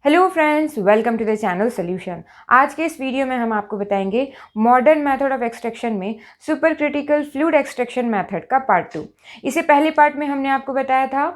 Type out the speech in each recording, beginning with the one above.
Hello friends, welcome to the channel solution. आज के इस वीडियो में हम आपको बताएंगे मॉडर्न मेथड ऑफ एक्सट्रैक्शन में super critical fluid extraction method का पार्ट 2। इसे पहले पार्ट में हमने आपको बताया था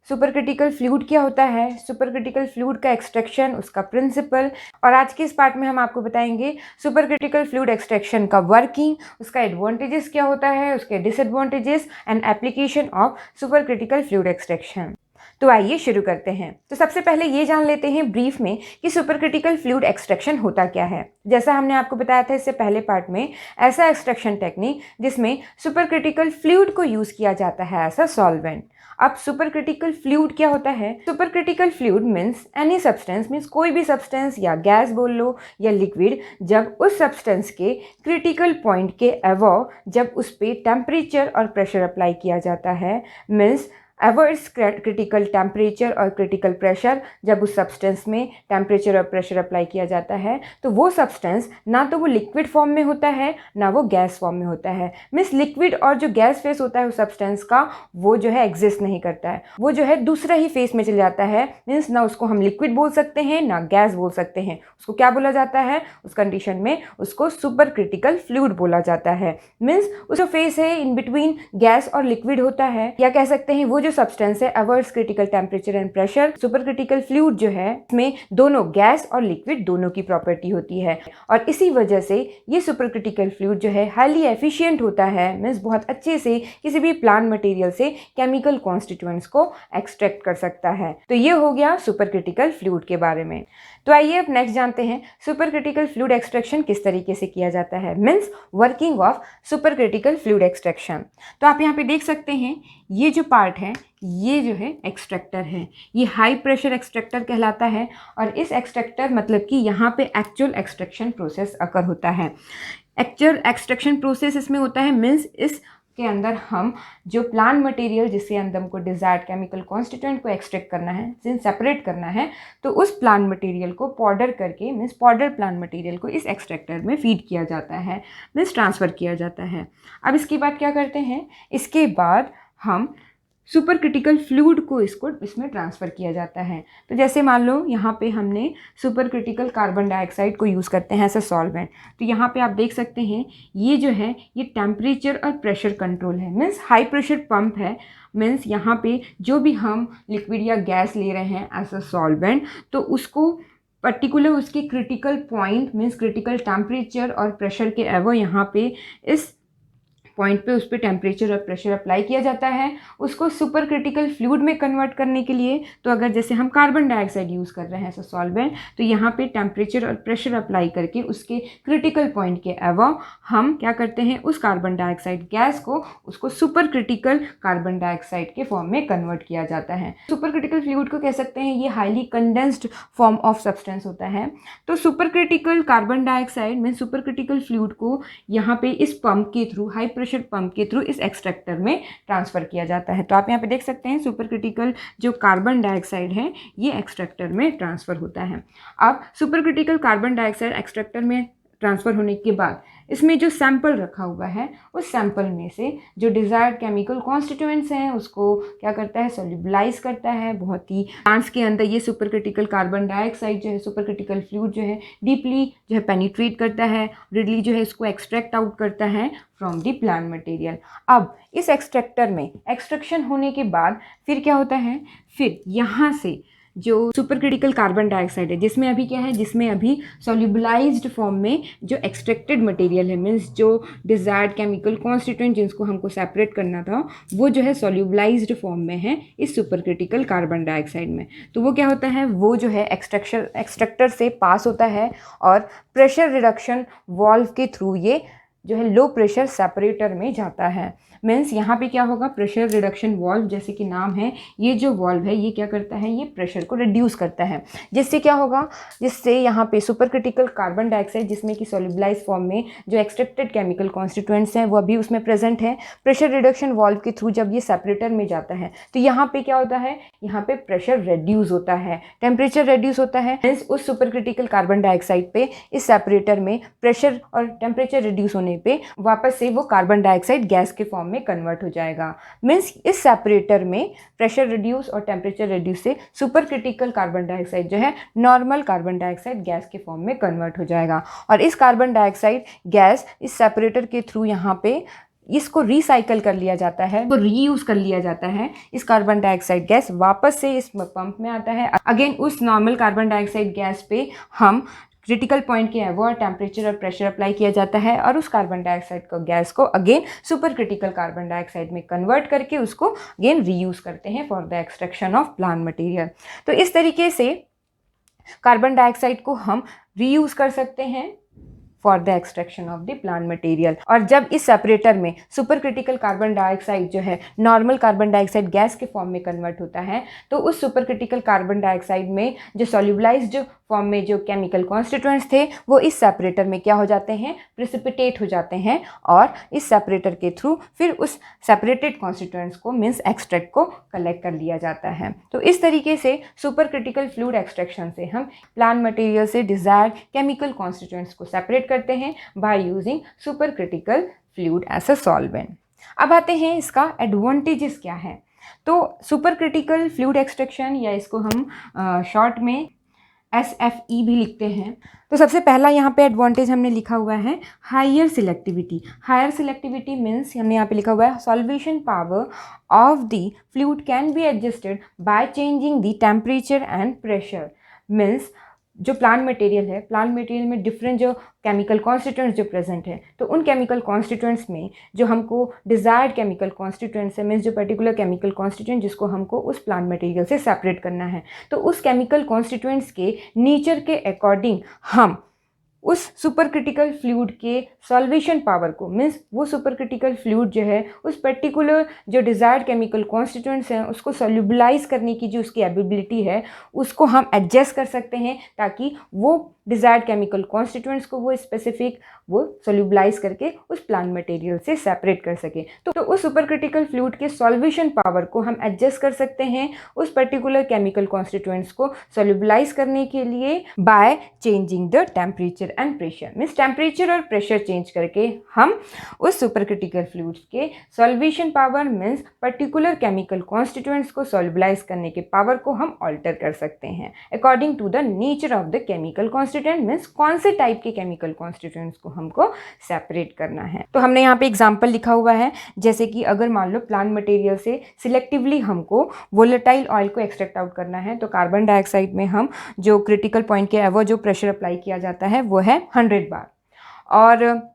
सुपर क्रिटिकल फ्लूइड क्या होता है, सुपर क्रिटिकल फ्लूइड का एक्सट्रैक्शन, उसका प्रिंसिपल। और आज के इस पार्ट में हम आपको बताएंगे सुपर क्रिटिकल फ्लूइड एक्सट्रैक्शन का वर्किंग, उसका एडवांटेजेस क्या होता है, उसके disadvantages and application of super critical fluid extraction. तो आइए शुरू करते हैं। तो सबसे पहले ये जान लेते हैं ब्रीफ में कि सुपर क्रिटिकल फ्लूइड एक्सट्रैक्शन होता क्या है। जैसा हमने आपको बताया था इससे पहले पार्ट में, ऐसा एक्सट्रैक्शन टेक्निक जिसमें सुपर क्रिटिकल फ्लूइड को यूज किया जाता है एज अ सॉल्वेंट। अब सुपर क्रिटिकल फ्लूइड क्या होता है? Super critical fluid means any substance, means कोई भी सब्सटेंस या गैस बोल लो या लिक्विड, जब उस सब्सटेंस के क्रिटिकल पॉइंट के अबव जब उस पर टेम्परेचर और प्रेशर अप्लाई किया जाता है, मीन्स एवर्स क्रिटिकल टेम्परेचर और क्रिटिकल प्रेशर, जब उस सब्सटेंस में टेम्परेचर और प्रेशर अप्लाई किया जाता है तो वो सब्सटेंस ना तो वो लिक्विड फॉर्म में होता है ना वो गैस फॉर्म में होता है। मीन्स लिक्विड और जो गैस फेस होता है उस सब्सटेंस का, वो जो है एग्जिस्ट नहीं करता है, वो जो है दूसरा ही फेस में चल जाता है। मीन्स ना उसको हम लिक्विड बोल सकते हैं ना गैस बोल सकते हैं। उसको क्या बोला जाता है उस कंडीशन में? उसको सुपर क्रिटिकल फ्लूइड बोला जाता है। मीन्स उसका फेस है इन बिटवीन गैस और लिक्विड होता है, या कह सकते हैं वो जो सब्सटेंस है ours critical temperature and pressure. Super critical fluid जो है इसमें दोनों गैस और लिक्विड दोनों की प्रॉपर्टी होती है, और इसी वजह से ये सुपर क्रिटिकल फ्लूइड जो है हाईली एफिशिएंट होता है। मीन्स बहुत अच्छे से किसी भी प्लांट मटेरियल से केमिकल कॉन्स्टिट्यूएंट्स को एक्सट्रैक्ट कर सकता है। तो ये हो गया सुपर क्रिटिकल फ्लूइड के बारे में। तो आइए अब नेक्स्ट जानते हैं सुपर क्रिटिकल फ्लूइड एक्सट्रैक्शन किस तरीके से किया जाता है, means working of super critical fluid extraction. तो आप यहाँ पे देख सकते हैं ये जो पार्ट है ये जो है एक्सट्रैक्टर है, ये हाई प्रेशर एक्सट्रैक्टर कहलाता है। और इस एक्सट्रैक्टर मतलब कि यहाँ पे एक्चुअल एक्सट्रैक्शन प्रोसेस अकर होता है। एक्चुअल एक्सट्रैक्शन प्रोसेस इसमें होता है, मीन्स इस के अंदर हम जो प्लांट मटेरियल जिससे अंदर हमको डिजायर्ड केमिकल कॉन्स्टिट्यूएंट को एक्सट्रैक्ट करना है, सेपरेट करना है, तो उस प्लांट मटेरियल को पाउडर करके, मीन्स पाउडर प्लांट मटेरियल को इस एक्सट्रैक्टर में फीड किया जाता है, मीन्स ट्रांसफ़र किया जाता है। अब इसके बाद क्या करते हैं, इसके बाद हम सुपर क्रिटिकल फ्लूइड को इसमें ट्रांसफ़र किया जाता है। तो जैसे मान लो यहाँ पे हमने सुपर क्रिटिकल कार्बन डाइऑक्साइड को यूज़ करते हैं एज अ सॉल्वेंट। तो यहाँ पे आप देख सकते हैं ये जो है ये टेम्परेचर और प्रेशर कंट्रोल है, मीन्स हाई प्रेशर पंप है। मीन्स यहाँ पे जो भी हम लिक्विड या गैस ले रहे हैं एज अ सॉल्वेंट, तो उसको पर्टिकुलर उसके critical point, means critical temperature और प्रेशर के एवो यहाँ पे इस पॉइंट पे उस पर टेम्परेचर और प्रेशर अप्लाई किया जाता है। उसको सुपर क्रिटिकल फ्लूइड में कन्वर्ट करने के लिए, तो अगर जैसे हम कार्बन डाइऑक्साइड यूज़ कर रहे हैं एज सॉल्वेंट, तो यहाँ पे टेम्परेचर और प्रेशर अप्लाई करके उसके क्रिटिकल पॉइंट के अबव हम क्या करते हैं, उस कार्बन डाइऑक्साइड गैस को उसको सुपर क्रिटिकल कार्बन डाइऑक्साइड के फॉर्म में कन्वर्ट किया जाता है। सुपर क्रिटिकल फ्लूइड को कह सकते हैं ये highly condensed form of substance होता है। तो सुपर क्रिटिकल कार्बन डाइऑक्साइड में सुपर क्रिटिकल फ्लूइड को यहाँ पे इस पंप के थ्रू, हाई प्रेशर पंप के थ्रू इस एक्सट्रैक्टर में ट्रांसफ़र किया जाता है। तो आप यहाँ पे देख सकते हैं सुपर क्रिटिकल जो कार्बन डाइऑक्साइड है ये एक्सट्रैक्टर में ट्रांसफ़र होता है। अब super critical carbon dioxide extractor में ट्रांसफ़र होने के बाद इसमें जो सैंपल रखा हुआ है, उस सैंपल में से जो डिज़ायर्ड केमिकल कॉन्स्टिट्यूएंट्स हैं उसको क्या करता है, सोल्यूबलाइज करता है। बहुत ही प्लांट्स के अंदर ये सुपर क्रिटिकल कार्बन डाइऑक्साइड जो है, सुपर क्रिटिकल फ्लूइड जो है डीपली जो है पेनिट्रेट करता है, रिडली जो है इसको एक्सट्रैक्ट आउट करता है फ्रॉम दी प्लांट मटेरियल। अब इस एक्सट्रैक्टर में एक्सट्रैक्शन होने के बाद फिर क्या होता है, फिर यहाँ से जो सुपर क्रिटिकल कार्बन डाइऑक्साइड है जिसमें अभी क्या है, जिसमें अभी सोल्यूबलाइज्ड फॉर्म में जो एक्सट्रैक्टेड मटेरियल है, मीन्स जो डिज़ायर्ड केमिकल कॉन्स्टिट्यूएंट जिसको हमको सेपरेट करना था, वो जो है सोल्यूबलाइज्ड फॉर्म में है इस सुपर क्रिटिकल कार्बन डाइऑक्साइड में। तो वो क्या होता है, वो जो है एक्सट्रैक्टर से पास होता है और प्रेशर रिडक्शन वाल्व के थ्रू ये जो है लो प्रेशर सेपरेटर में जाता है। मीन्स यहाँ पे क्या होगा, प्रेशर रिडक्शन वाल्व जैसे कि नाम है, ये जो वाल्व है ये क्या करता है, ये प्रेशर को रिड्यूस करता है। जिससे क्या होगा, जिससे यहाँ पे सुपर क्रिटिकल कार्बन डाइऑक्साइड जिसमें कि सोल्यूबलाइज फॉर्म में जो एक्सट्रैक्टेड केमिकल कॉन्स्टिट्यूएंट्स हैं वो अभी उसमें प्रेजेंट है, प्रेशर रिडक्शन वाल्व के थ्रू जब ये सेपरेटर में जाता है तो यहाँ पे क्या होता है, यहाँ पे प्रेशर रिड्यूस होता है, टेम्परेचर रिड्यूस होता है। मीन्स उस सुपर क्रिटिकल कार्बन डाइऑक्साइड पे इस सेपरेटर में प्रेशर और टेम्परेचर रिड्यूस होने होने पे वापस से वो कार्बन डाइऑक्साइड गैस के फॉर्म में कन्वर्ट हो जाएगा। मीन्स इस सेपरेटर में प्रेशर रिड्यूस और टेम्परेचर रिड्यूस से सुपर क्रिटिकल कार्बन डाइऑक्साइड जो है नॉर्मल कार्बन डाइऑक्साइड गैस के फॉर्म में कन्वर्ट हो जाएगा। और इस कार्बन डाइऑक्साइड गैस इस सेपरेटर के थ्रू यहाँ पे इसको रिसाइकल कर लिया जाता है, तो रीयूज़ कर लिया जाता है। इस कार्बन डाइऑक्साइड गैस वापस से इस पंप में आता है। अगेन उस नॉर्मल कार्बन डाइऑक्साइड गैस पे हम क्रिटिकल पॉइंट के एवो टेम्परेचर और प्रेशर अप्लाई किया जाता है और उस कार्बन डाइऑक्साइड को गैस को again super critical carbon dioxide में कन्वर्ट करके उसको अगेन रीयूज़ करते हैं for the extraction of plant material. तो इस तरीके से कार्बन डाइऑक्साइड को हम रीयूज़ कर सकते हैं for the extraction of the plant material. और जब इस सेपरेटर में सुपर क्रिटिकल कार्बन डाइऑक्साइड जो है नॉर्मल कार्बन डाइऑक्साइड गैस के फॉर्म में कन्वर्ट होता है, तो उस सुपर क्रिटिकल कार्बन डाइऑक्साइड में जो सॉल्युबलाइज्ड फॉर्म में जो केमिकल कॉन्स्टिट्यूएंट्स थे वो इस सेपरेटर में क्या हो जाते हैं, प्रिसिपिटेट हो जाते हैं और इस सेपरेटर के थ्रू फिर उस सेपरेटेड कॉन्स्टिट्यूएंट्स को मीन्स एक्सट्रैक्ट को कलेक्ट कर लिया जाता है। तो इस तरीके से सुपर क्रिटिकल फ्लूइड एक्सट्रैक्शन से हम प्लांट मटेरियल से डिजायर्ड केमिकल कॉन्स्टिट्यूएंट्स को सेपरेट करते हैं by using super critical fluid as a solvent. अब आते हैं इसका एडवांटेजेस क्या है। तो सुपर क्रिटिकल फ्लूइड एक्सट्रैक्शन या इसको हम शॉर्ट में SFE भी लिखते हैं। तो सबसे पहला यहाँ पे एडवांटेज हमने लिखा हुआ है higher selectivity. Higher selectivity means हमने यहाँ पे लिखा हुआ है solvation power of the fluid can be adjusted by changing the temperature and pressure. Means जो प्लांट मटेरियल है, प्लांट मटेरियल में डिफरेंट जो केमिकल कॉन्स्टिट्यूएंट्स जो प्रेजेंट है, तो उन केमिकल कॉन्स्टिट्यूएंट्स में जो हमको डिजायर्ड केमिकल कॉन्स्टिट्यूएंट्स है, मीन्स जो पर्टिकुलर केमिकल कॉन्स्टिट्यूएंट जिसको हमको उस प्लांट मटेरियल से सेपरेट करना है, तो उस केमिकल कॉन्स्टिट्यूएंट्स के नेचर के अकॉर्डिंग हम उस सुपर क्रिटिकल फ्लूइड के सॉल्वेशन पावर को, मीन्स वो सुपर क्रिटिकल फ्लूइड जो है उस पर्टिकुलर जो डिजायर्ड केमिकल कॉन्स्टिट्यूएंट्स हैं उसको सोल्यूबलाइज करने की जो उसकी एबिलिटी है उसको हम एडजस्ट कर सकते हैं ताकि वो डिजायर्ड केमिकल कॉन्स्टिट्यूएंट्स को वो स्पेसिफिक वो सोल्यूबलाइज करके उस प्लांट मटेरियल से सेपरेट कर सके। तो उस सुपर क्रिटिकल फ्लूइड के सॉल्वेशन पावर को हम एडजस्ट कर सकते हैं उस पर्टिकुलर केमिकल कॉन्स्टिट्यूएंट्स को सोल्यूबलाइज करने के लिए by changing the temperature and pressure. Means temperature और प्रेशर चेंज करके हम उस सुपर क्रिटिकल फ्लूइड्स के solvation power means particular chemical constituents को सोल्यूबलाइज करने के पावर को हम ऑल्टर कर सकते हैं according to the nature of the chemical constituent. Means कौन से टाइप के केमिकल कॉन्स्टिट्यूएंट्स को हमको सेपरेट करना है। तो हमने यहाँ पे एग्जांपल लिखा हुआ है, जैसे कि अगर मान लो प्लांट मटेरियल से सिलेक्टिवली हमको वोलेटाइल ऑयल को एक्सट्रैक्ट आउट करना है, तो कार्बन डाइऑक्साइड में हम जो क्रिटिकल पॉइंट के एवो जो प्रेशर अप्लाई किया जाता है वो है 100 बार। और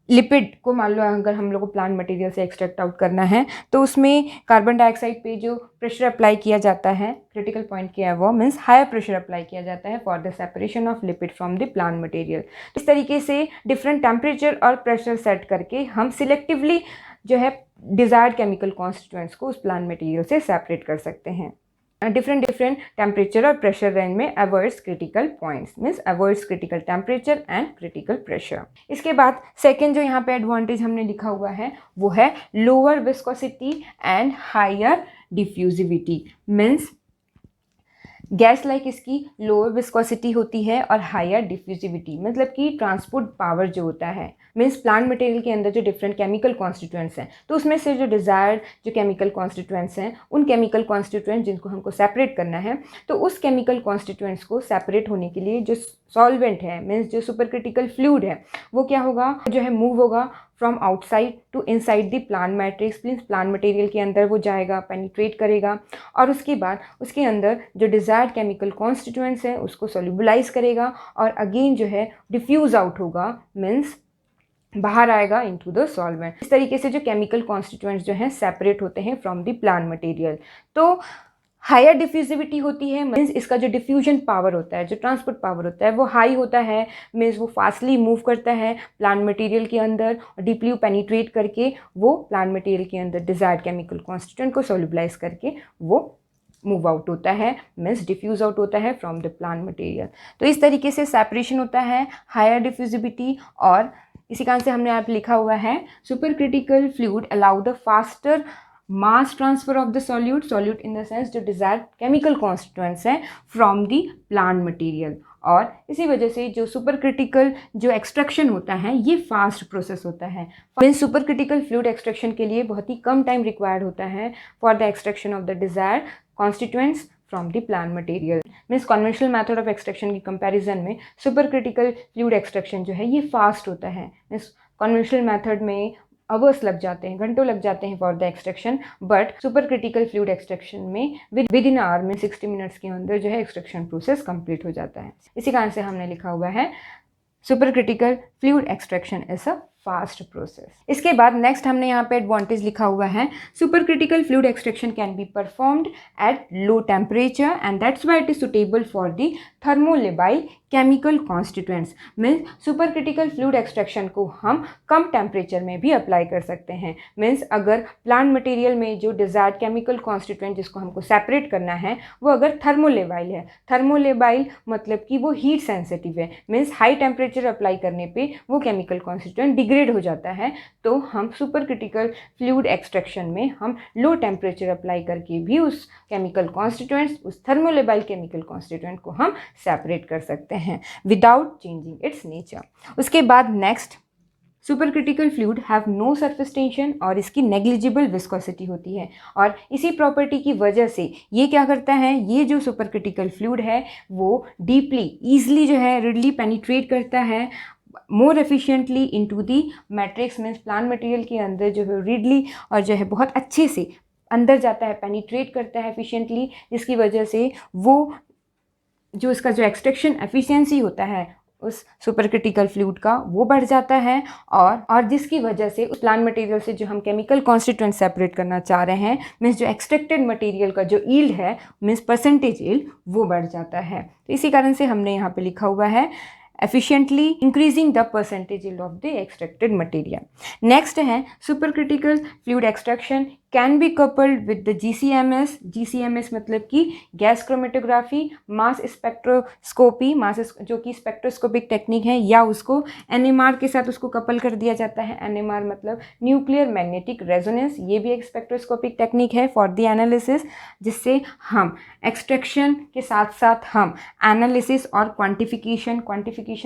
लिपिड को मान लो अगर हम लोग को प्लांट मटेरियल से एक्सट्रैक्ट आउट करना है तो उसमें कार्बन डाइऑक्साइड पे जो प्रेशर अप्लाई किया जाता है क्रिटिकल पॉइंट के एवो मीन्स हायर प्रेशर अप्लाई किया जाता है for the separation of lipid from the plant material. इस तरीके से डिफरेंट टेम्परेचर और प्रेशर सेट करके हम सिलेक्टिवली जो है डिजायर्ड केमिकल कॉन्स्टिट्यूएंट्स को उस प्लांट मटेरियल से सेपरेट कर सकते हैं। डिफरेंट टेम्परेचर और प्रेशर रेंज में avoids critical points means avoids critical temperature and critical pressure. इसके बाद सेकेंड जो यहाँ पे एडवांटेज हमने लिखा हुआ है वो है lower viscosity and higher diffusivity. Means gas like इसकी लोअर विस्कोसिटी होती है और हायर डिफ्यूजिविटी, मतलब कि ट्रांसपोर्ट पावर जो होता है मीन्स प्लांट मटेरियल के अंदर जो डिफरेंट केमिकल कॉन्स्टिट्यूएंट्स हैं तो उसमें से जो डिजायर्ड जो केमिकल कॉन्स्टिट्यूएंट्स हैं उन केमिकल कॉन्स्टिट्यूएंट्स जिनको हमको सेपरेट करना है, तो उस केमिकल कॉन्स्टिट्यूएंट्स को सेपरेट होने के लिए जो सॉल्वेंट है मीन्स जो सुपर क्रिटिकल फ्लूइड है वो क्या होगा, जो है मूव होगा from outside to inside the plant matrix. Means plant material के अंदर वो जाएगा, पेनिट्रेट करेगा और उसके बाद उसके अंदर जो डिजायर्ड केमिकल कॉन्स्टिट्यूएंट्स हैं उसको सोल्यूबलाइज करेगा और अगेन जो है डिफ्यूज आउट होगा मीन्स बाहर आएगा इनटू द सॉल्वेंट। इस तरीके से जो केमिकल कॉन्स्टिट्यूएंट्स जो हैं सेपरेट होते हैं फ्रॉम द प्लांट मटेरियल। तो हायर डिफ्यूजिविटी होती है मीन्स इसका जो डिफ्यूजन पावर होता है, जो ट्रांसपोर्ट पावर होता है वो हाई होता है। मीन्स वो फास्टली मूव करता है प्लांट मटेरियल के अंदर और डीपली पेनिट्रेट करके वो प्लांट मटेरियल के अंदर डिजायर्ड केमिकल कॉन्स्टिट्यूएंट को सोल्यूबलाइज करके वो मूव आउट होता है मीन्स डिफ्यूज आउट होता है फ्रॉम द प्लांट मटेरियल। तो इस तरीके से सेपरेशन होता है हायर डिफ्यूजिविटी। और इसी कारण से हमने यहाँ पे लिखा हुआ है super critical fluid allow the faster mass transfer of the solute in the sense जो डिजायर्ड केमिकल कॉन्स्टिट्यूएंट्स हैं फ्रॉम द प्लांट मटेरियल। और इसी वजह से जो सुपर क्रिटिकल जो एक्सट्रैक्शन होता है ये फास्ट प्रोसेस होता है। Means super critical fluid extraction के लिए बहुत ही कम टाइम रिक्वायर्ड होता है for the extraction of the desired constituents from the plant material. Means conventional method of extraction की कंपैरिजन में सुपर क्रिटिकल फ्लूइड एक्सट्रैक्शन जो है ये फास्ट होता है। मीन्स कन्वेंशनल मेथड में अवर्स लग जाते हैं, घंटों लग जाते हैं for the extraction, but super critical fluid extraction में विद इन आवर में 60 मिनट्स के अंदर जो है एक्सट्रैक्शन प्रोसेस कंप्लीट हो जाता है। इसी कारण से हमने लिखा हुआ है super critical fluid extraction is a fast process. इसके बाद नेक्स्ट हमने यहाँ पे एडवांटेज लिखा हुआ है super critical fluid extraction can be performed at low temperature and that's why it is suitable for the thermolabile chemical constituents. Means super critical fluid extraction को हम कम टेम्परेचर में भी अप्लाई कर सकते हैं। मीन्स अगर प्लांट मटेरियल में जो डिजायर्ड केमिकल कॉन्स्टिट्यूएंट जिसको हमको सेपरेट करना है वो अगर थर्मोलेबाइल है, थर्मोलेबाइल मतलब कि वो हीट सेंसिटिव है, मीन्स हाई टेम्परेचर अप्लाई करने पे वो केमिकल कॉन्स्टिट्यूएंट डिग्रेड हो जाता है, तो हम सुपर क्रिटिकल फ्लूइड एक्सट्रैक्शन में हम लो टेम्परेचर अप्लाई करके भी उस केमिकल कॉन्स्टिट्यूएंट्स, उस थर्मोलेबाइल केमिकल कॉन्स्टिट्यूएंट को हम सेपरेट कर सकते हैं विदाउट चेंजिंग इट्स नेचर। उसके बाद next super critical fluid have no surface tension और इसकी नेग्लिजिबल विस्कोसिटी होती है, और इसी प्रॉपर्टी की वजह से ये क्या करता है, ये जो सुपर क्रिटिकल फ्लूइड है वो डीपली ईजिली जो है रिडली पेनिट्रेट करता है मोर efficiently into the matrix. Means plant material के अंदर जो है रीडली और जो है बहुत अच्छे से अंदर जाता है, पेनिट्रेट करता है एफिशिएंटली, जिसकी वजह से वो जो इसका जो एक्सट्रैक्शन एफिशिएंसी होता है उस सुपर क्रिटिकल फ्लूइड का वो बढ़ जाता है, और जिसकी वजह से उस प्लांट मटेरियल से जो हम केमिकल कॉन्स्टिट्यूएंट सेपरेट करना चाह रहे हैं, मीन्स जो एक्सट्रैक्टेड मटेरियल का जो यील्ड है मीन्स परसेंटेज यील्ड वो बढ़ जाता है। तो इसी कारण से हमने यहाँ पे लिखा हुआ है efficiently increasing the percentage yield of the extracted material. Next है supercritical fluid extraction can be coupled with the GCMS। GCMS मतलब कि गैस क्रोमेटोग्राफी मास स्पेक्ट्रोस्कोपी, जो कि स्पेक्ट्रोस्कोपिक टेक्निक है, या उसको NMR के साथ उसको कपल कर दिया जाता है। NMR मतलब न्यूक्लियर मैग्नेटिक रेजोनेंस, ये भी एक स्पेक्ट्रोस्कोपिक टेक्निक है फॉर द एनालिसिस, जिससे हम एक्सट्रैक्शन के साथ साथ हम एनालिसिस और क्वांटिफिकेशन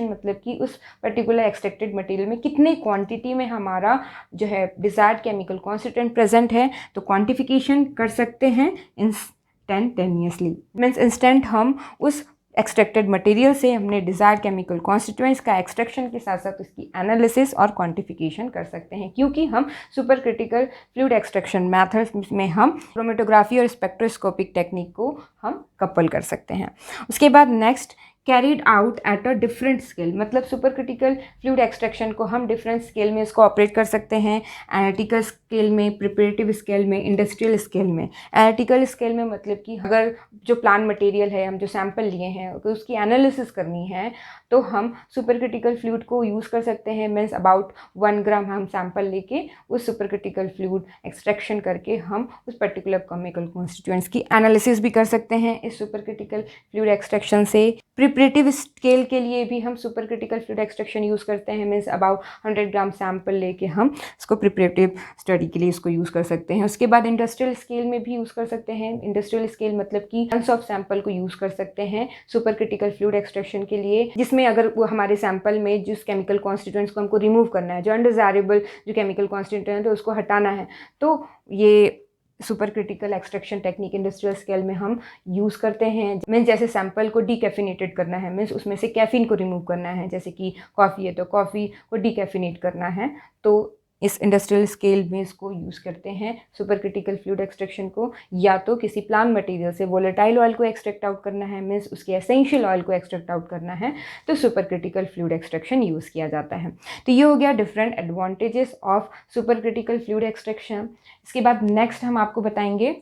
मतलब कि उस पर्टिकुलर एक्सट्रैक्टेड मटेरियल में कितने क्वांटिटी में हमारा जो है डिजायर्ड केमिकल कॉन्स्टिट्यूएंट प्रेजेंट है, तो क्वांटिफिकेशन कर सकते हैं इंस्टेंटेनियसली। मीन्स इंस्टेंट हम उस एक्सट्रैक्टेड मटेरियल से हमने डिजायर्ड केमिकल कॉन्स्टिट्यूएंट्स का एक्सट्रैक्शन के साथ साथ उसकी एनालिसिस और क्वांटिफिकेशन कर सकते हैं, क्योंकि हम super critical fluid extraction methods में हम क्रोमेटोग्राफी और स्पेक्ट्रोस्कोपिक टेक्निक को हम कपल कर सकते हैं। उसके बाद next carried out at a different scale, मतलब सुपर क्रिटिकल फ्लूइड एक्सट्रैक्शन को हम डिफरेंट स्केल में इसको ऑपरेट कर सकते हैं, एनालिटिकल स्केल में, प्रिपरेटिव स्केल में, इंडस्ट्रियल स्केल में। एनालिटिकल स्केल में मतलब कि अगर जो प्लांट मटेरियल है, हम जो सैंपल लिए हैं तो उसकी एनालिसिस करनी है, तो हम सुपर क्रिटिकल फ्लूइड को यूज़ कर सकते हैं। मीन्स अबाउट 1 ग्राम हम सैंपल लेके उस सुपर क्रिटिकल फ्लूइड एक्सट्रैक्शन करके हम उस पर्टिकुलर केमिकल कॉन्स्टिट्यूएंट्स की एनालिसिस भी कर सकते हैं इस सुपर क्रिटिकल फ्लूइड एक्सट्रैक्शन से। प्रिपरेटिव स्केल के लिए भी हम super critical fluid extraction use करते हैं। मीन्स अबाउट 100 ग्राम सैंपल लेके हम इसको प्रिपरेटिव स्टडी के लिए इसको यूज़ कर सकते हैं। उसके बाद इंडस्ट्रियल स्केल में भी यूज़ कर सकते हैं। इंडस्ट्रियल स्केल मतलब कि टन्स ऑफ सैंपल को यूज़ कर सकते हैं सुपर क्रिटिकल फ्लूइड एक्सट्रैक्शन के लिए, जिसमें अगर वो हमारे सैंपल में जिस केमिकल कॉन्स्टिट्यूएंट्स को हमको रिमूव करना है, जो अनडिजायरेबल जो केमिकल कॉन्स्टिट्यूएंट है उसको हटाना है, तो ये super critical extraction technique industrial scale में हम यूज़ करते हैं। मीन्स जैसे सैंपल को डीकैफिनेटेड करना है, मीन्स उसमें से कैफीन को रिमूव करना है, जैसे कि कॉफ़ी है तो कॉफ़ी को डीकैफिनेट करना है, तो इस इंडस्ट्रियल स्केल में इसको यूज़ करते हैं सुपर क्रिटिकल फ्लूइड एक्सट्रैक्शन को। या तो किसी प्लांट मटेरियल से वोलेटाइल ऑयल को एक्सट्रैक्ट आउट करना है, मीन्स उसके एसेंशियल ऑयल को एक्सट्रैक्ट आउट करना है, तो super critical fluid extraction use किया जाता है। तो ये हो गया different advantages of super critical fluid extraction. इसके बाद नेक्स्ट हम आपको बताएंगे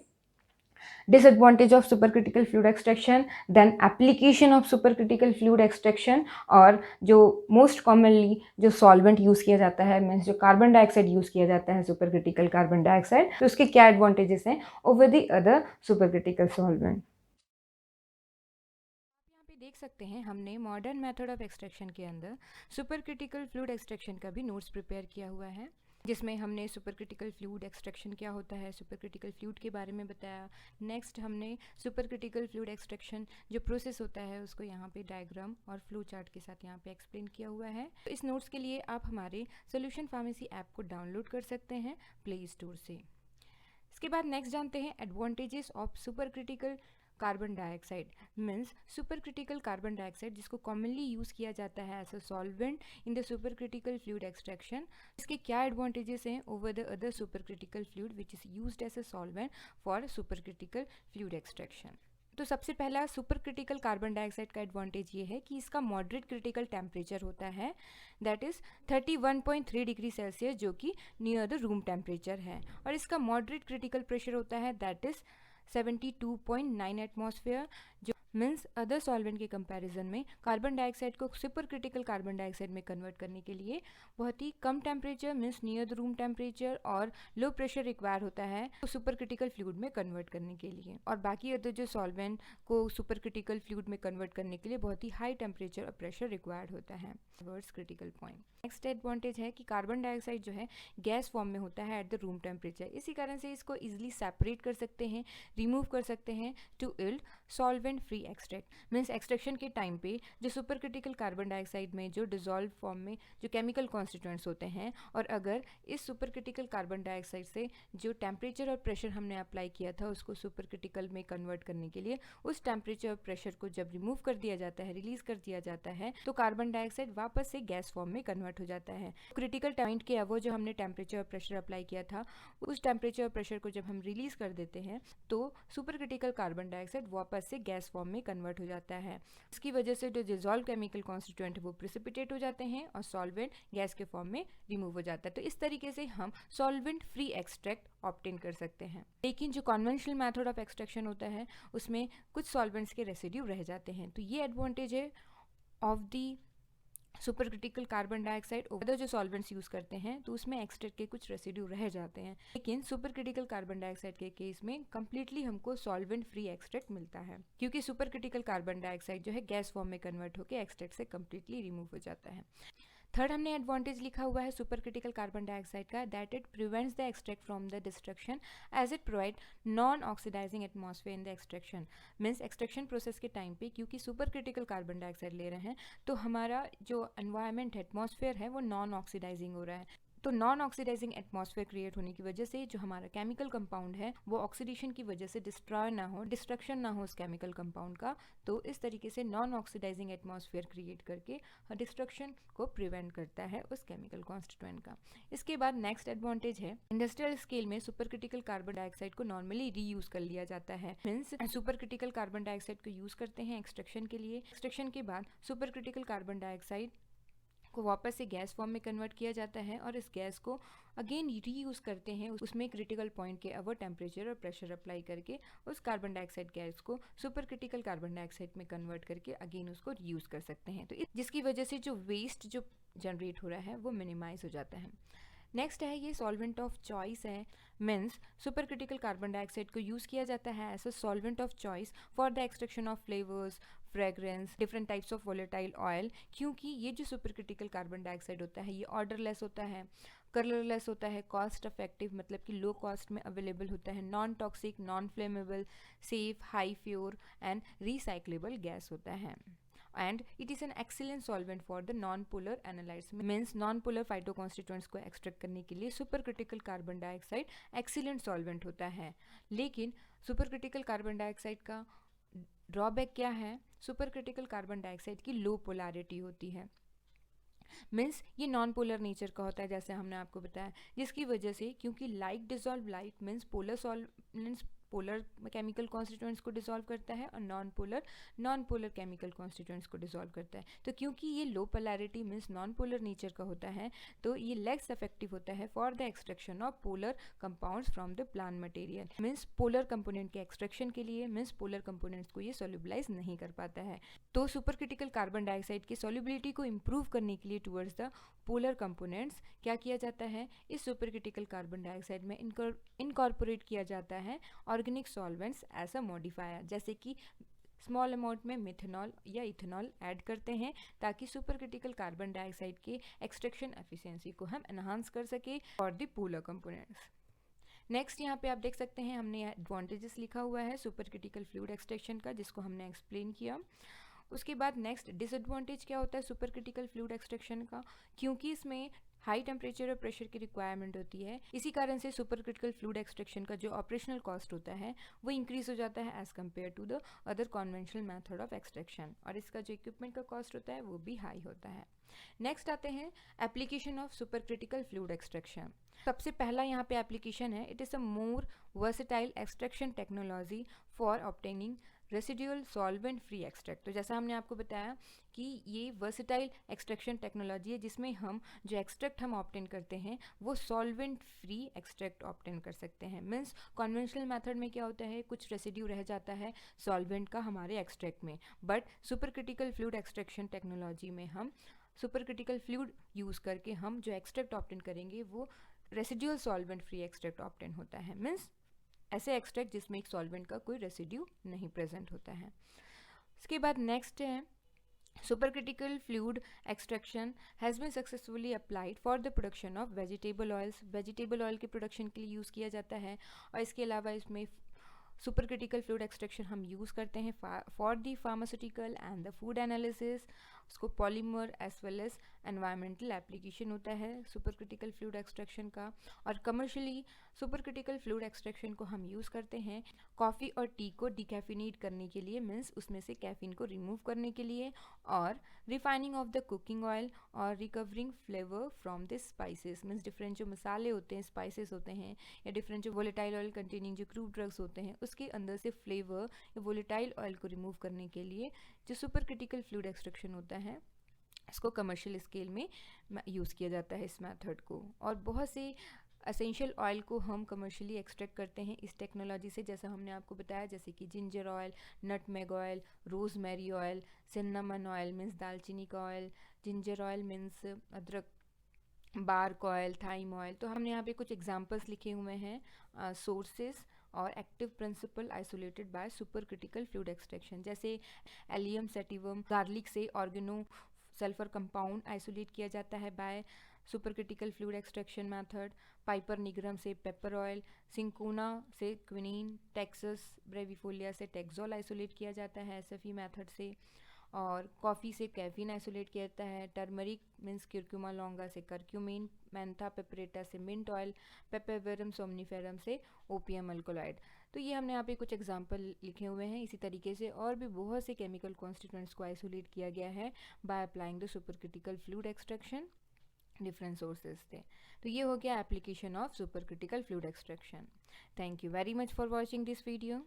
disadvantage of super critical fluid extraction, then application of super critical fluid extraction, और जो मोस्ट कॉमनली जो सॉल्वेंट यूज़ किया जाता है, मीन्स जो कार्बन डाइऑक्साइड यूज़ किया जाता है सुपर क्रिटिकल कार्बन डाइऑक्साइड, तो उसके क्या एडवांटेजेस हैं over the other super critical solvent. देख सकते हैं हमने मॉडर्न मेथड ऑफ एक्सट्रैक्शन के अंदर सुपर क्रिटिकल फ्लूइड एक्सट्रैक्शन का भी नोट्स प्रिपेयर किया हुआ है। जिसमें हमने सुपर क्रिटिकल फ्लूइड एक्सट्रैक्शन क्या होता है, सुपर क्रिटिकल फ्लूइड के बारे में बताया। नेक्स्ट हमने सुपर क्रिटिकल फ्लूइड एक्सट्रैक्शन जो प्रोसेस होता है उसको यहाँ पे डायग्राम और फ्लो चार्ट के साथ यहाँ पे एक्सप्लेन किया हुआ है। तो इस नोट्स के लिए आप हमारे सॉल्यूशन फार्मेसी ऐप को डाउनलोड कर सकते हैं प्ले स्टोर से। इसके बाद नेक्स्ट जानते हैं advantages of super critical carbon dioxide. Means super critical carbon dioxide जिसको कॉमनली यूज़ किया जाता है as a solvent in the super critical fluid extraction. इसके क्या एडवांटेजेस हैं over the other super critical fluid which is used as a solvent for super critical fluid extraction. तो सबसे पहला सुपर क्रिटिकल कार्बन डाइऑक्साइड का advantage ये है कि इसका मॉडरेट क्रिटिकल टेम्परेचर होता है, दैट इज़ 31.3 डिग्री सेल्सियस, जो कि नियर द रूम टेम्परेचर है। और इसका मॉडरेट क्रिटिकल प्रेशर होता है दैट इज़ 72.9 एटमॉस्फेयर, जो मीन्स अदर सॉल्वेंट के कंपैरिजन में कार्बन डाइऑक्साइड को सुपर क्रिटिकल कार्बन डाइऑक्साइड में कन्वर्ट करने के लिए बहुत ही कम temperature means near the room temperature और लो प्रेशर रिक्वायर होता है तो सुपर क्रिटिकल फ्लूइड में कन्वर्ट करने के लिए। और बाकी अदर जो सॉल्वेंट को सुपर क्रिटिकल फ्लूइड में कन्वर्ट करने के लिए बहुत ही हाई टेम्परेचर और प्रेशर रिक्वायर्ड होता है। Words critical point. Next advantage है कि कार्बन डाइऑक्साइड जो है गैस फॉर्म में होता है एट द रूम टेम्परेचर, इसी कारण से इसको इजिली सेपरेट कर सकते हैं, रिमूव कर सकते हैं to yield solvent free extract. Means extraction के टाइम पे जो सुपर क्रिटिकल कार्बन डाइऑक्साइड में जो डिजॉल्व फॉर्म में जो केमिकल कॉन्स्टिट्यूएंट्स होते हैं, और अगर इस सुपर क्रिटिकल कार्बन डाइऑक्साइड से जो टेम्परेचर और प्रेशर हमने अप्लाई किया था उसको सुपर क्रिटिकल में कन्वर्ट करने के लिए उस टेम्परेचर और प्रेशर को जब रिमूव कर दिया जाता है, रिलीज कर दिया जाता है, तो कार्बन डाइऑक्साइड वापस से गैस फॉर्म में कन्वर्ट हो जाता है। क्रिटिकल पॉइंट के अब जो हमने टेम्परेचर और प्रेशर अप्लाई किया था उस टेम्परेचर और प्रेशर को जब हम रिलीज कर देते हैं तो सुपर क्रिटिकल कार्बन डाइऑक्साइड वापस से गैस फॉर्म में कन्वर्ट हो जाता है। इसकी वजह से जो डिजॉल्व केमिकल कॉन्स्टिट्यूएंट है वो प्रिसिपिटेट हो जाते हैं और सॉल्वेंट गैस के फॉर्म में रिमूव हो जाता है। तो इस तरीके से हम सॉल्वेंट फ्री एक्सट्रैक्ट ऑब्टेन कर सकते हैं। लेकिन जो कन्वेंशनल मेथड ऑफ एक्सट्रैक्शन होता है उसमें कुछ सॉल्वेंट्स के रेसिड्यू रह जाते हैं। तो ये एडवांटेज है of the super critical carbon dioxide. Other जो सॉल्वेंट्स यूज करते हैं तो उसमें एक्सट्रैक्ट के कुछ रेसिड्यू रह जाते हैं, लेकिन सुपर क्रिटिकल कार्बन डाइऑक्साइड के केस में कंप्लीटली हमको सॉल्वेंट फ्री एक्सट्रैक्ट मिलता है, क्योंकि सुपर क्रिटिकल कार्बन डाइऑक्साइड जो है गैस फॉर्म में कन्वर्ट होकर एक्सट्रैक्ट से कंप्लीटली रिमूव हो जाता है। थर्ड हमने एडवांटेज लिखा हुआ है सुपर क्रिटिकल कार्बन डाइऑक्साइड का, that it prevents the extract from the destruction as it provide non oxidizing atmosphere in the extraction. Means extraction process के टाइम पे क्योंकि सुपर क्रिटिकल कार्बन डाइऑक्साइड ले रहे हैं तो हमारा जो एनवायरनमेंट है, एटमॉस्फेयर है, वो नॉन ऑक्सीडाइजिंग हो रहा है। तो नॉन ऑक्सीडाइजिंग एटमॉस्फेयर क्रिएट होने की वजह से जो हमारा केमिकल कंपाउंड है वो ऑक्सीडेशन की वजह से डिस्ट्रॉय ना हो, डिस्ट्रक्शन ना हो उस केमिकल कंपाउंड का। तो इस तरीके से नॉन ऑक्सीडाइजिंग एटमॉस्फेयर क्रिएट करके डिस्ट्रक्शन को प्रिवेंट करता है उस केमिकल कॉन्स्टिट्यूएंट का। इसके बाद नेक्स्ट एडवांटेज है इंडस्ट्रियल स्केल में सुपर क्रिटिकल कार्बन डाइऑक्साइड को नॉर्मली रीयूज कर लिया जाता है। Means super critical carbon dioxide को यूज करते हैं एक्सट्रैक्शन के लिए। एक्सट्रैक्शन के बाद सुपर क्रिटिकल कार्बन डाइऑक्साइड को वापस से गैस फॉर्म में कन्वर्ट किया जाता है और इस गैस को अगेन रीयूज करते हैं, उसमें क्रिटिकल पॉइंट के अवर टेम्परेचर और प्रेशर अप्लाई करके उस कार्बन डाइऑक्साइड गैस को सुपर क्रिटिकल कार्बन डाइऑक्साइड में कन्वर्ट करके अगेन उसको रीयूज कर सकते हैं। तो जिसकी वजह से जो वेस्ट जो जनरेट हो रहा है वो मिनिमाइज हो जाता है। नेक्स्ट है ये सॉल्वेंट ऑफ चॉइस है। Means super critical carbon dioxide को यूज़ किया जाता है as a solvent of choice for the extraction of flavours, fragrance, different types of volatile oil, क्योंकि ये जो सुपर क्रिटिकल कार्बन डाइऑक्साइड होता है ये ऑर्डरलेस होता है, कलरलेस होता है, कॉस्ट इफेक्टिव मतलब कि लो कॉस्ट में अवेलेबल होता है, non toxic, non flammable, safe, high pure and recyclable gas होता है। And it is an excellent solvent for the non-polar analytes, means non-polar phytoconstituents को एक्सट्रैक्ट करने के लिए super critical carbon dioxide excellent solvent होता है। लेकिन सुपर क्रिटिकल कार्बन डाइऑक्साइड का ड्रॉबैक क्या है? सुपर क्रिटिकल कार्बन डाइऑक्साइड की लो पोलैरिटी होती है। मीन्स ये नॉन पोलर नेचर का होता है जैसे हमने आपको बताया, जिसकी वजह से क्योंकि like dissolve like means polar solvents polar chemical constituents को डिसॉल्व करता है और नॉन पोलर केमिकल कॉन्स्टिट्यूएंट्स को डिसॉल्व करता है। तो क्योंकि ये low polarity means non polar nature का होता है तो ये लेस इफेक्टिव होता है for the extraction of polar compounds from the plant material. Means polar component के एक्सट्रैक्शन के लिए मीन्स पोलर कंपोनेंट्स को ये सोल्यूबलाइज नहीं कर पाता है। तो सुपर क्रिटिकल कार्बन डाइऑक्साइड की सोल्यूबिलिटी को इम्प्रूव करने के लिए टुवर्ड्स द पोलर कंपोनेंट्स क्या किया जाता है, इस सुपर क्रिटिकल कार्बन डाइऑक्साइड में इनकॉर्पोरेट किया जाता है organic solvents as a modifier, जैसे कि स्मॉल अमाउंट में मिथेनॉल या इथेनॉल ऐड करते हैं ताकि सुपर क्रिटिकल कार्बन डाइऑक्साइड के एक्सट्रैक्शन एफिशिएंसी को हम एनहांस कर सके for the polar components. Next यहाँ पे आप देख सकते हैं हमने एडवांटेजेस लिखा हुआ है सुपर क्रिटिकल फ्लूइड एक्सट्रैक्शन का, जिसको हमने एक्सप्लेन किया। उसके बाद नेक्स्ट डिसएडवांटेज क्या होता है सुपर क्रिटिकल फ्लूइड एक्सट्रैक्शन का, क्योंकि इसमें हाई टेम्परेचर और प्रेशर की रिक्वायरमेंट होती है, इसी कारण से सुपर क्रिटिकल फ्लूइड एक्सट्रैक्शन का जो ऑपरेशनल कॉस्ट होता है वो इंक्रीज हो जाता है as compare to the other conventional method of extraction, और इसका जो इक्विपमेंट का कॉस्ट होता है वो भी हाई होता है। नेक्स्ट आते हैं application of super critical fluid extraction. सबसे पहला यहाँ पे एप्लीकेशन है, it is a more versatile extraction technology for obtaining residual solvent free extract. तो जैसा हमने आपको बताया कि ये वर्सेटाइल एक्सट्रैक्शन टेक्नोलॉजी है जिसमें हम जो एक्सट्रैक्ट हम ऑब्टेन करते हैं वो सॉल्वेंट फ्री एक्सट्रैक्ट ऑब्टेन कर सकते हैं। मीन्स कन्वेंशनल मेथड में क्या होता है, कुछ रेसिड्यू रह जाता है सॉल्वेंट का हमारे एक्सट्रैक्ट में, but super critical fluid extraction technology में हम सुपर क्रिटिकल फ्लूइड यूज़ करके हम जो एक्सट्रैक्ट ऑब्टेन करेंगे वो residual solvent free extract obtain होता है। मीन्स ऐसे एक्सट्रैक्ट जिसमें एक सॉल्वेंट का कोई रेसिड्यू नहीं प्रेजेंट होता है। इसके बाद नेक्स्ट है supercritical fluid extraction has been successfully applied for the production of vegetable oils. Vegetable oil के प्रोडक्शन के लिए यूज़ किया जाता है, और इसके अलावा इसमें सुपर क्रिटिकल फ्लूइड एक्सट्रैक्शन हम यूज़ करते हैं for the pharmaceutical and the food analysis. उसको polymer as well as environmental application होता है सुपर क्रिटिकल फ्लूइड एक्सट्रैक्शन का। और commercially super critical fluid extraction को हम यूज़ करते हैं कॉफ़ी और टी को डिकैफिनेट करने के लिए, मीन्स उसमें से कैफीन को रिमूव करने के लिए, और refining of the cooking oil और recovering flavour from this spices. Means different जो मसाले होते हैं, स्पाइसेस होते हैं, या डिफरेंट जो वोलेटाइल ऑयल कंटेनिंग जो क्रूड ड्रग्स होते हैं उसके अंदर से फ्लेवर या वोलेटाइल ऑयल को रिमूव करने के लिए जो सुपर क्रिटिकल फ्लूइड एक्सट्रैक्शन होता है इसको कमर्शियल स्केल में यूज़ किया जाता है इस मेथड को। और बहुत से एसेंशियल ऑयल को हम कमर्शियली एक्सट्रैक्ट करते हैं इस टेक्नोलॉजी से, जैसा हमने आपको बताया, जैसे कि ginger oil, nutmeg oil, rosemary oil, सिन्नामन oil means दालचीनी का ऑयल, जिंजर ऑयल मीन्स अदरक, बार्क ऑयल, थाइम ऑयल। तो हमने यहाँ पे कुछ एग्जांपल्स लिखे हुए हैं सोर्सेस और active principal isolated by super critical fluid extraction, जैसे एलियम सेटिवम गार्लिक से ऑर्गेनो सल्फर कंपाउंड आइसोलेट किया जाता है by super critical fluid extraction method, Piper nigrum से पेपर ऑयल, सिंकोना से क्विनीन, टेक्सस ब्रेविफोलिया से टेक्सोल आइसोलेट किया जाता है एसएफई मेथड से, और कॉफ़ी से कैफीन आइसोलेट किया जाता है, टर्मरिक मीन्स क्यूरक्यूमा लॉन्गा से करक्यूमिन, मैंथा पेपरेटा से मिंट ऑयल, पेपेवेरम सोमनीफेरम से ओपियम अल्कोलाइड। तो ये हमने यहाँ पे कुछ एग्जांपल लिखे हुए हैं। इसी तरीके से और भी बहुत से केमिकल कॉन्स्टिट्यूएंट्स को आइसोलेट किया गया है by applying the super critical fluid extraction, different sources थे। तो ये हो गया application of super critical fluid extraction. Thank you very much for watching this video.